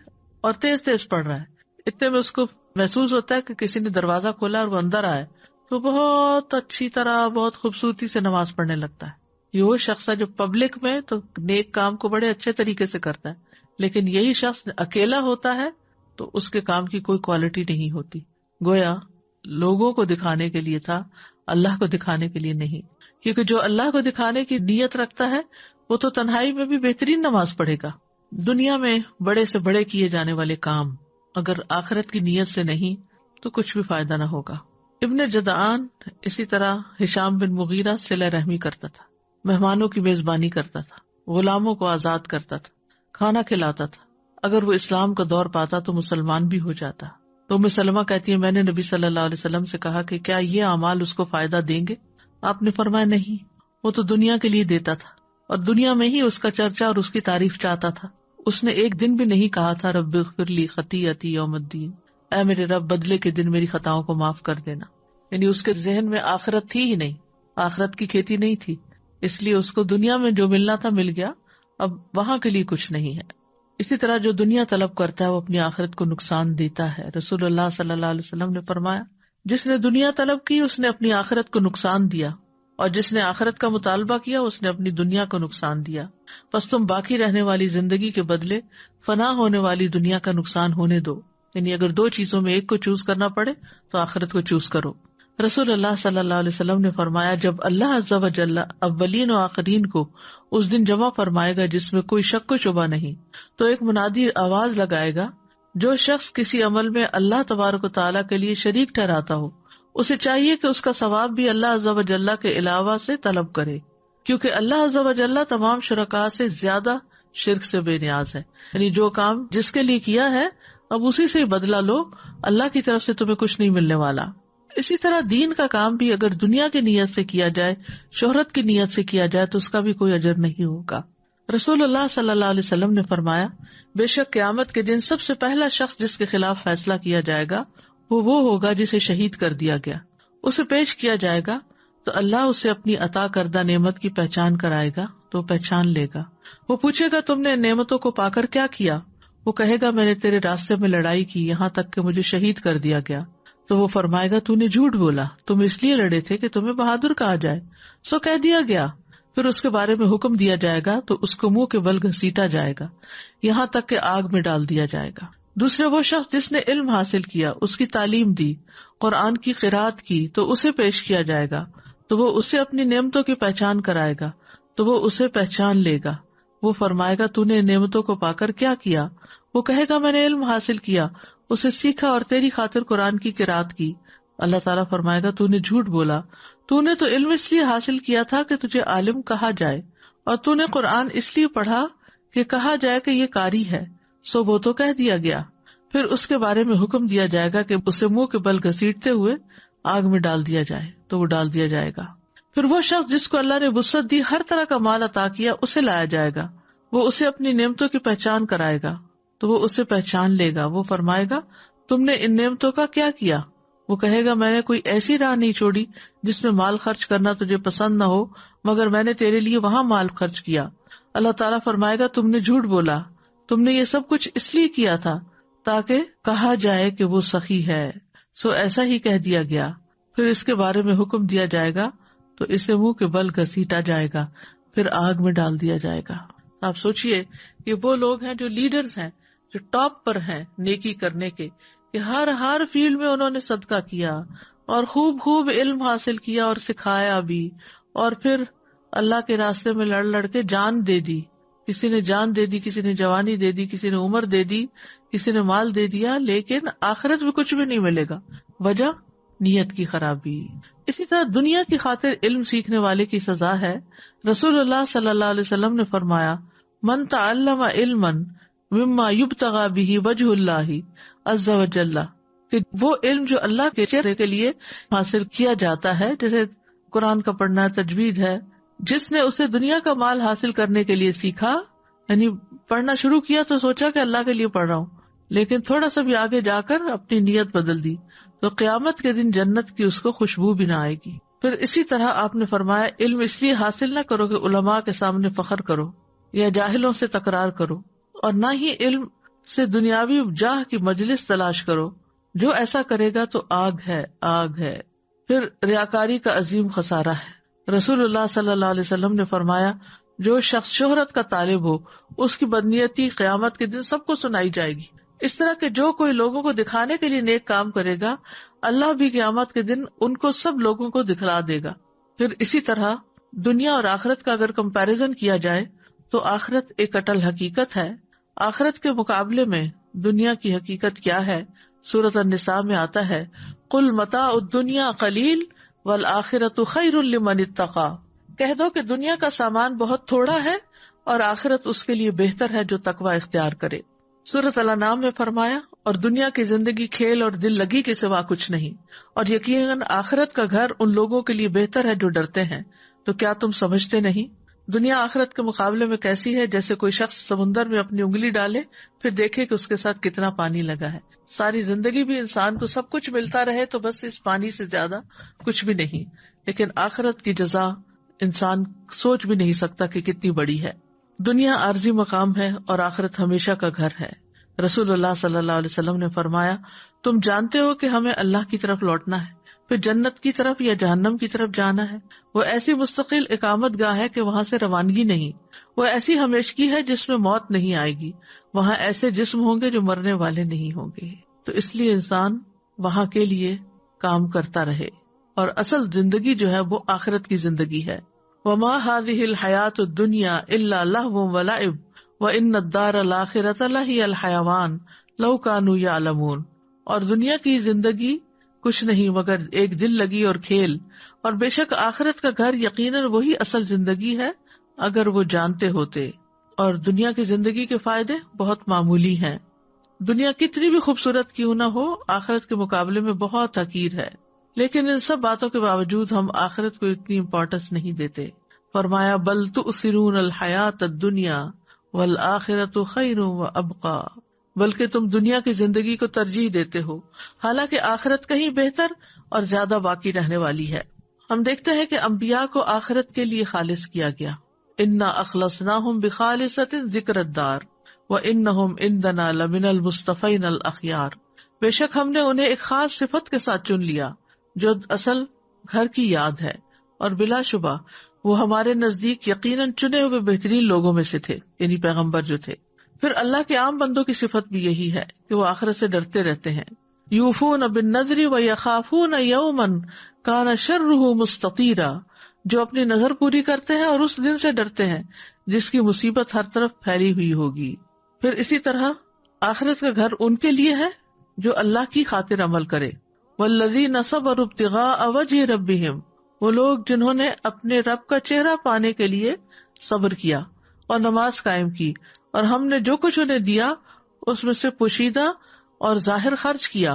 اور تیز تیز پڑھ رہا ہے، اتنے میں اس کو محسوس ہوتا ہے کہ کسی نے دروازہ کھولا اور وہ اندر آئے تو بہت اچھی طرح بہت خوبصورتی سے نماز پڑھنے لگتا ہے. یہ وہ شخص ہے جو پبلک میں تو نیک کام کو بڑے اچھے طریقے سے کرتا ہے، لیکن یہی شخص اکیلا ہوتا ہے تو اس کے کام کی کوئی کوالٹی نہیں ہوتی. گویا لوگوں کو دکھانے کے لیے تھا، اللہ کو دکھانے کے لیے نہیں. کیونکہ جو اللہ کو دکھانے کی نیت رکھتا ہے وہ تو تنہائی میں بھی بہترین نماز پڑھے گا. دنیا میں بڑے سے بڑے کیے جانے والے کام اگر آخرت کی نیت سے نہیں تو کچھ بھی فائدہ نہ ہوگا. ابن جدعان اسی طرح ہشام بن مغیرہ صلہ رحمی کرتا تھا، مہمانوں کی میزبانی کرتا تھا، غلاموں کو آزاد کرتا تھا، کھانا کھلاتا تھا. اگر وہ اسلام کا دور پاتا تو مسلمان بھی ہو جاتا. تو ام سلمہ کہتی ہے، میں نے نبی صلی اللہ علیہ وسلم سے کہا کہ کیا یہ اعمال اس کو فائدہ دیں گے؟ آپ نے فرمایا نہیں، وہ تو دنیا کے لیے دیتا تھا اور دنیا میں ہی اس کا چرچا اور اس کی تعریف چاہتا تھا. اس نے ایک دن بھی نہیں کہا تھا رب اغفر لی خطیئتی یوم الدین، اے میرے رب بدلے کے دن میری خطاؤں کو معاف کر دینا. یعنی اس کے ذہن میں آخرت تھی ہی نہیں، آخرت کی کھیتی نہیں تھی، اس لیے اس کو دنیا میں جو ملنا تھا مل گیا، اب وہاں کے لیے کچھ نہیں ہے. اسی طرح جو دنیا طلب کرتا ہے وہ اپنی آخرت کو نقصان دیتا ہے. رسول اللہ صلی اللہ علیہ وسلم نے فرمایا جس نے دنیا طلب کی اس نے اپنی آخرت کو نقصان دیا، اور جس نے آخرت کا مطالبہ کیا اس نے اپنی دنیا کو نقصان دیا. پس تم باقی رہنے والی زندگی کے بدلے فنا ہونے والی دنیا کا نقصان ہونے دو. یعنی اگر دو چیزوں میں ایک کو چوز کرنا پڑے تو آخرت کو چوز کرو. رسول اللہ صلی اللہ علیہ وسلم نے فرمایا جب اللہ عز و جل اولین و آخرین کو اس دن جمع فرمائے گا جس میں کوئی شک و شبہ نہیں، تو ایک منادی آواز لگائے گا، جو شخص کسی عمل میں اللہ تبارک و تعالیٰ کے لیے شریک ٹھہراتا ہو اسے چاہیے کہ اس کا ثواب بھی اللہ عز و جل کے علاوہ سے طلب کرے، کیونکہ اللہ عز و جل تمام شرکاء سے زیادہ شرک سے بے نیاز ہے. یعنی جو کام جس کے لیے کیا ہے اب اسی سے بدلہ لو، اللہ کی طرف سے تمہیں کچھ نہیں ملنے والا. اسی طرح دین کا کام بھی اگر دنیا کی نیت سے کیا جائے، شہرت کی نیت سے کیا جائے تو اس کا بھی کوئی اجر نہیں ہوگا. رسول اللہ صلی اللہ علیہ وسلم نے فرمایا بے شک قیامت کے دن سب سے پہلا شخص جس کے خلاف فیصلہ کیا جائے گا وہ ہوگا جسے شہید کر دیا گیا. اسے پیش کیا جائے گا تو اللہ اسے اپنی عطا کردہ نعمت کی پہچان کرائے گا تو پہچان لے گا. وہ پوچھے گا تم نے ان نعمتوں کو پا کر کیا کیا؟ وہ کہے گا میں نے تیرے راستے میں لڑائی کی یہاں تک کہ مجھے شہید کر دیا گیا. تو وہ فرمائے گا تو نے جھوٹ بولا، تم اس لیے لڑے تھے کہ تمہیں بہادر کہا جائے، سو کہہ دیا گیا. پھر اس کے بارے میں حکم دیا جائے گا تو اس کو منہ کے بل گھسیٹا جائے گا یہاں تک کہ آگ میں ڈال دیا جائے گا. دوسرے وہ شخص جس نے علم حاصل کیا، اس کی تعلیم دی، قرآن کی قرات کی تو اسے پیش کیا جائے گا تو وہ اسے اپنی نعمتوں کی پہچان کرائے گا تو وہ اسے پہچان لے گا. وہ فرمائے گا تو نے نعمتوں کو پا کر کیا کیا؟ وہ کہے گا میں نے علم حاصل کیا، اسے سیکھا اور تیری خاطر قرآن کی قرات کی. اللہ تعالیٰ فرمائے گا تو نے جھوٹ بولا، تو نے تو علم اس لیے حاصل کیا تھا کہ تجھے عالم کہا جائے، اور تو نے قرآن اس لیے پڑھا کہ کہا جائے کہ یہ قاری ہے، سو وہ تو کہہ دیا گیا. پھر اس کے بارے میں حکم دیا جائے گا کہ اسے منہ کے بل گھسیٹتے ہوئے آگ میں ڈال دیا جائے تو وہ ڈال دیا جائے گا. پھر وہ شخص جس کو اللہ نے وسعت دی، ہر طرح کا مال عطا کیا، اسے لایا جائے گا. وہ اسے اپنی نعمتوں کی پہچان کرائے گا تو وہ اسے پہچان لے گا. وہ فرمائے گا تم نے ان نعمتوں کا کیا کیا؟ وہ کہے گا میں نے کوئی ایسی راہ نہیں چھوڑی جس میں مال خرچ کرنا تجھے پسند نہ ہو، مگر میں نے تیرے لیے وہاں مال خرچ کیا. اللہ تعالیٰ فرمائے گا تم نے جھوٹ بولا، تم نے یہ سب کچھ اس لیے کیا تھا تاکہ کہا جائے کہ وہ سخی ہے، سو ایسا ہی کہہ دیا گیا. پھر اس کے بارے میں حکم دیا جائے گا تو اسے منہ کے بل گھسیٹا جائے گا، پھر آگ میں ڈال دیا جائے گا. آپ سوچئے کہ وہ لوگ ہیں جو لیڈرز ہیں، جو ٹاپ پر ہیں نیکی کرنے کے، کہ ہر فیلڈ میں انہوں نے صدقہ کیا اور خوب علم حاصل کیا اور سکھایا بھی، اور پھر اللہ کے راستے میں لڑ کے جان دے دی. کسی نے جان دے دی، کسی نے جوانی دے دی، کسی نے عمر دے دی، کسی نے مال دے دیا، لیکن آخرت میں کچھ بھی نہیں ملے گا. وجہ نیت کی خرابی. اسی طرح دنیا کی خاطر علم سیکھنے والے کی سزا ہے. رسول اللہ صلی اللہ علیہ وسلم نے فرمایا من تعلم علما مما یبتغى به وجه اللہ عز وجل، کہ وہ علم جو اللہ کے چہرے کے لیے حاصل کیا جاتا ہے، جیسے قرآن کا پڑھنا، تجوید ہے، جس نے اسے دنیا کا مال حاصل کرنے کے لیے سیکھا، یعنی پڑھنا شروع کیا تو سوچا کہ اللہ کے لیے پڑھ رہا ہوں، لیکن تھوڑا سا بھی آگے جا کر اپنی نیت بدل دی تو قیامت کے دن جنت کی اس کو خوشبو بھی نہ آئے گی. پھر اسی طرح آپ نے فرمایا علم اس لیے حاصل نہ کرو کہ علماء کے سامنے فخر کرو یا جاہلوں سے تکرار کرو، اور نہ ہی علم سے دنیاوی جاہ کی مجلس تلاش کرو، جو ایسا کرے گا تو آگ ہے. پھر ریاکاری کا عظیم خسارہ ہے. رسول اللہ صلی اللہ علیہ وسلم نے فرمایا جو شخص شہرت کا طالب ہو اس کی بدنیتی قیامت کے دن سب کو سنائی جائے گی. اس طرح کہ جو کوئی لوگوں کو دکھانے کے لیے نیک کام کرے گا، اللہ بھی قیامت کے دن ان کو سب لوگوں کو دکھلا دے گا. پھر اسی طرح دنیا اور آخرت کا اگر کمپیریزن کیا جائے تو آخرت ایک اٹل حقیقت ہے. آخرت کے مقابلے میں دنیا کی حقیقت کیا ہے؟ سورۃ النساء میں آتا ہے قل متاع الدنیا قلیل والآخرۃ خیر لمن اتقی، کہہ دو کہ دنیا کا سامان بہت تھوڑا ہے اور آخرت اس کے لیے بہتر ہے جو تقوی اختیار کرے. سورۃ الانعام میں فرمایا اور دنیا کی زندگی کھیل اور دل لگی کے سوا کچھ نہیں، اور یقیناً آخرت کا گھر ان لوگوں کے لیے بہتر ہے جو ڈرتے ہیں، تو کیا تم سمجھتے نہیں؟ دنیا آخرت کے مقابلے میں کیسی ہے؟ جیسے کوئی شخص سمندر میں اپنی انگلی ڈالے پھر دیکھے کہ اس کے ساتھ کتنا پانی لگا ہے۔ ساری زندگی بھی انسان کو سب کچھ ملتا رہے تو بس اس پانی سے زیادہ کچھ بھی نہیں، لیکن آخرت کی جزا انسان سوچ بھی نہیں سکتا کہ کتنی بڑی ہے۔ دنیا عارضی مقام ہے اور آخرت ہمیشہ کا گھر ہے۔ رسول اللہ صلی اللہ علیہ وسلم نے فرمایا، تم جانتے ہو کہ ہمیں اللہ کی طرف لوٹنا ہے، پھر جنت کی طرف یا جہنم کی طرف جانا ہے۔ وہ ایسی مستقل اقامت گاہ ہے کہ وہاں سے روانگی نہیں، وہ ایسی ہمیشگی ہے جس میں موت نہیں آئے گی، وہاں ایسے جسم ہوں گے جو مرنے والے نہیں ہوں گے۔ تو اس لیے انسان وہاں کے لیے کام کرتا رہے، اور اصل زندگی جو ہے وہ آخرت کی زندگی ہے۔ وما هذه الحیات الدنیا الا لہو ولعب وان الدار الآخرۃ لہی الحیوان لو کانوا یعلمون۔ اور دنیا کی زندگی کچھ نہیں مگر ایک دل لگی اور کھیل، اور بے شک آخرت کا گھر یقیناً وہی اصل زندگی ہے اگر وہ جانتے ہوتے۔ اور دنیا کی زندگی کے فائدے بہت معمولی ہیں۔ دنیا کتنی بھی خوبصورت کیوں نہ ہو، آخرت کے مقابلے میں بہت حقیر ہے، لیکن ان سب باتوں کے باوجود ہم آخرت کو اتنی امپورٹنس نہیں دیتے۔ فرمایا بل تؤثرون الحیات الدنیا والآخرۃ خیر وابقی، بلکہ تم دنیا کی زندگی کو ترجیح دیتے ہو، حالانکہ آخرت کہیں بہتر اور زیادہ باقی رہنے والی ہے۔ ہم دیکھتے ہیں کہ انبیاء کو آخرت کے لیے خالص کیا گیا، انا اخلصناہم بخالصۃ ذکر الدار وانہم عندنا لمن المصطفین الاخیار۔ بے شک ہم نے انہیں ایک خاص صفت کے ساتھ چن لیا جو اصل گھر کی یاد ہے، اور بلا شبہ وہ ہمارے نزدیک یقیناً چنے ہوئے بہترین لوگوں میں سے تھے، یعنی پیغمبر جو تھے۔ پھر اللہ کے عام بندوں کی صفت بھی یہی ہے کہ وہ آخرت سے ڈرتے رہتے ہیں۔ یوفون بالنذر ویخافون یوما کان شرہ مستطیرا، جو اپنی نظر پوری کرتے ہیں اور اس دن سے ڈرتے ہیں جس کی مصیبت ہر طرف پھیلی ہوئی ہوگی۔ پھر اسی طرح آخرت کا گھر ان کے لیے ہے جو اللہ کی خاطر عمل کرے۔ والذین صبروا ابتغاء وجہ ربہم، وہ لوگ جنہوں نے اپنے رب کا چہرہ پانے کے لیے صبر کیا اور نماز قائم کی، اور ہم نے جو کچھ انہیں دیا اس میں سے پوشیدہ اور ظاہر خرچ کیا،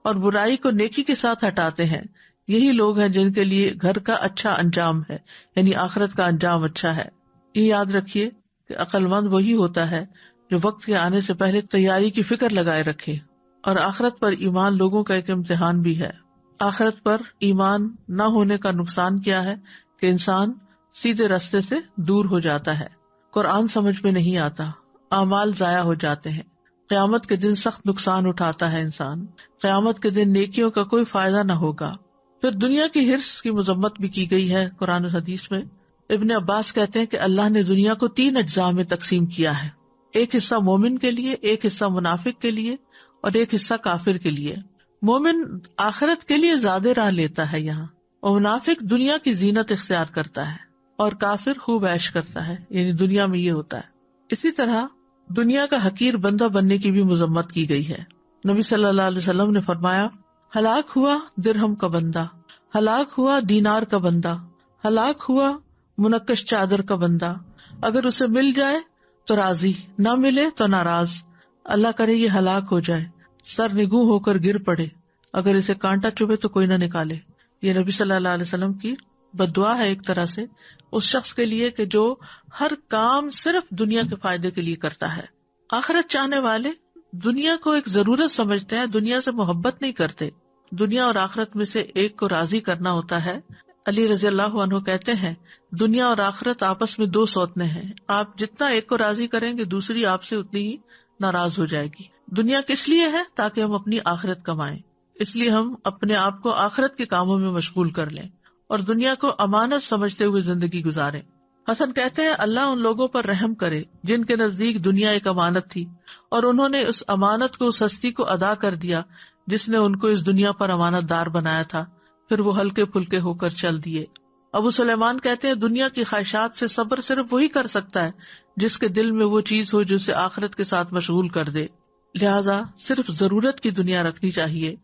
اور برائی کو نیکی کے ساتھ ہٹاتے ہیں، یہی لوگ ہیں جن کے لیے گھر کا اچھا انجام ہے، یعنی آخرت کا انجام اچھا ہے۔ یہ یاد رکھیے کہ عقل مند وہی ہوتا ہے جو وقت کے آنے سے پہلے تیاری کی فکر لگائے رکھے، اور آخرت پر ایمان لوگوں کا ایک امتحان بھی ہے۔ آخرت پر ایمان نہ ہونے کا نقصان کیا ہے کہ انسان سیدھے راستے سے دور ہو جاتا ہے، قرآن سمجھ میں نہیں آتا، اعمال ضائع ہو جاتے ہیں، قیامت کے دن سخت نقصان اٹھاتا ہے انسان، قیامت کے دن نیکیوں کا کوئی فائدہ نہ ہوگا۔ پھر دنیا کی حرص کی مذمت بھی کی گئی ہے قرآن و حدیث میں۔ ابن عباس کہتے ہیں کہ اللہ نے دنیا کو 3 اجزاء میں تقسیم کیا ہے، ایک حصہ مومن کے لیے، ایک حصہ منافق کے لیے، اور ایک حصہ کافر کے لیے۔ مومن آخرت کے لیے زیادہ راہ لیتا ہے یہاں، اور منافق دنیا کی زینت اختیار کرتا ہے، اور کافر خوب عیش کرتا ہے، یعنی دنیا میں یہ ہوتا ہے۔ اسی طرح دنیا کا حقیر بندہ بننے کی بھی مذمت کی گئی ہے۔ نبی صلی اللہ علیہ وسلم نے فرمایا، ہلاک ہوا درہم کا بندہ، ہلاک ہوا دینار کا بندہ، ہلاک ہوا منقش چادر کا بندہ، اگر اسے مل جائے تو راضی، نہ ملے تو ناراض، اللہ کرے یہ ہلاک ہو جائے، سر نگوں ہو کر گر پڑے، اگر اسے کانٹا چبھے تو کوئی نہ نکالے۔ یہ نبی صلی اللہ علیہ وسلم کی بد دعا ہے ایک طرح سے اس شخص کے لیے کہ جو ہر کام صرف دنیا کے فائدے کے لیے کرتا ہے۔ آخرت چاہنے والے دنیا کو ایک ضرورت سمجھتے ہیں، دنیا سے محبت نہیں کرتے۔ دنیا اور آخرت میں سے ایک کو راضی کرنا ہوتا ہے۔ علی رضی اللہ عنہ کہتے ہیں، دنیا اور آخرت آپس میں 2 سوتنے ہیں، آپ جتنا ایک کو راضی کریں گے دوسری آپ سے اتنی ہی ناراض ہو جائے گی۔ دنیا کس لیے ہے؟ تاکہ ہم اپنی آخرت کمائیں، اس لیے ہم اپنے آپ کو آخرت کے کاموں میں مشغول کر لیں اور دنیا کو امانت سمجھتے ہوئے زندگی گزاریں۔ حسن کہتے ہیں، اللہ ان لوگوں پر رحم کرے جن کے نزدیک دنیا ایک امانت تھی اور انہوں نے اس امانت کو، اس ہستی کو ادا کر دیا جس نے ان کو اس دنیا پر امانت دار بنایا تھا، پھر وہ ہلکے پھلکے ہو کر چل دیے۔ ابو سلیمان کہتے ہیں، دنیا کی خواہشات سے صبر صرف وہی کر سکتا ہے جس کے دل میں وہ چیز ہو جو اسے آخرت کے ساتھ مشغول کر دے، لہذا صرف ضرورت کی دنیا رکھنی چاہیے۔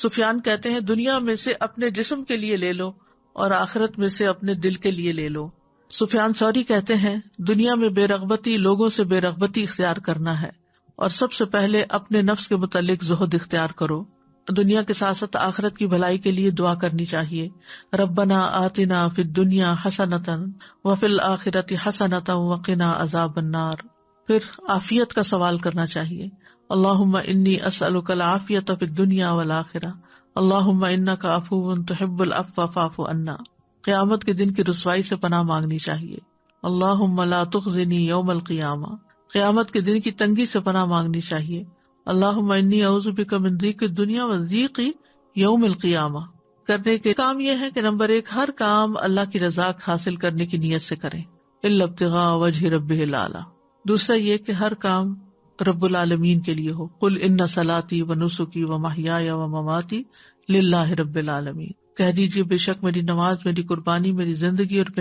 سفیان کہتے ہیں، دنیا میں سے اپنے جسم کے لیے لے لو اور آخرت میں سے اپنے دل کے لیے لے لو۔ سفیان ثوری کہتے ہیں، دنیا میں بے رغبتی لوگوں سے بے رغبتی اختیار کرنا ہے، اور سب سے پہلے اپنے نفس کے متعلق زہد اختیار کرو. دنیا کے ساتھ ساتھ آخرت کی بھلائی کے لیے دعا کرنی چاہیے. ربنا آتنا فی الدنیا حسنۃ وفی الآخرۃ حسنۃ وقنا عذاب النار. پھر عافیت کا سوال کرنا چاہیے. اللہم انی اسألک العافیۃ فی الدنیا والآخرہ اللہم انک عفو تحب العفو فاعف عنا. قیامت کے دن کی رسوائی سے پناہ مانگنی چاہیے. اللہم لا تخزنی یوم القیامہ. قیامت کے دن کی تنگی سے پناہ مانگنی چاہیے. اللہم انی اعوذ بک من ضیق الدنیا وضیق یوم القیامہ. کرنے کے کام یہ ہے کہ نمبر 1 ہر کام اللہ کی رضا حاصل کرنے کی نیت سے کریں الا ابتغاء وجہ ربہ الاعلی. دوسرا یہ کہ ہر کام رب العالمین کے لیے ہو. قل ان صلاتي ونسکی ومحیای ومماتی للہ رب العالمین. کہہ دیجیے بے شک میری نماز، میری قربانی، میری زندگی اور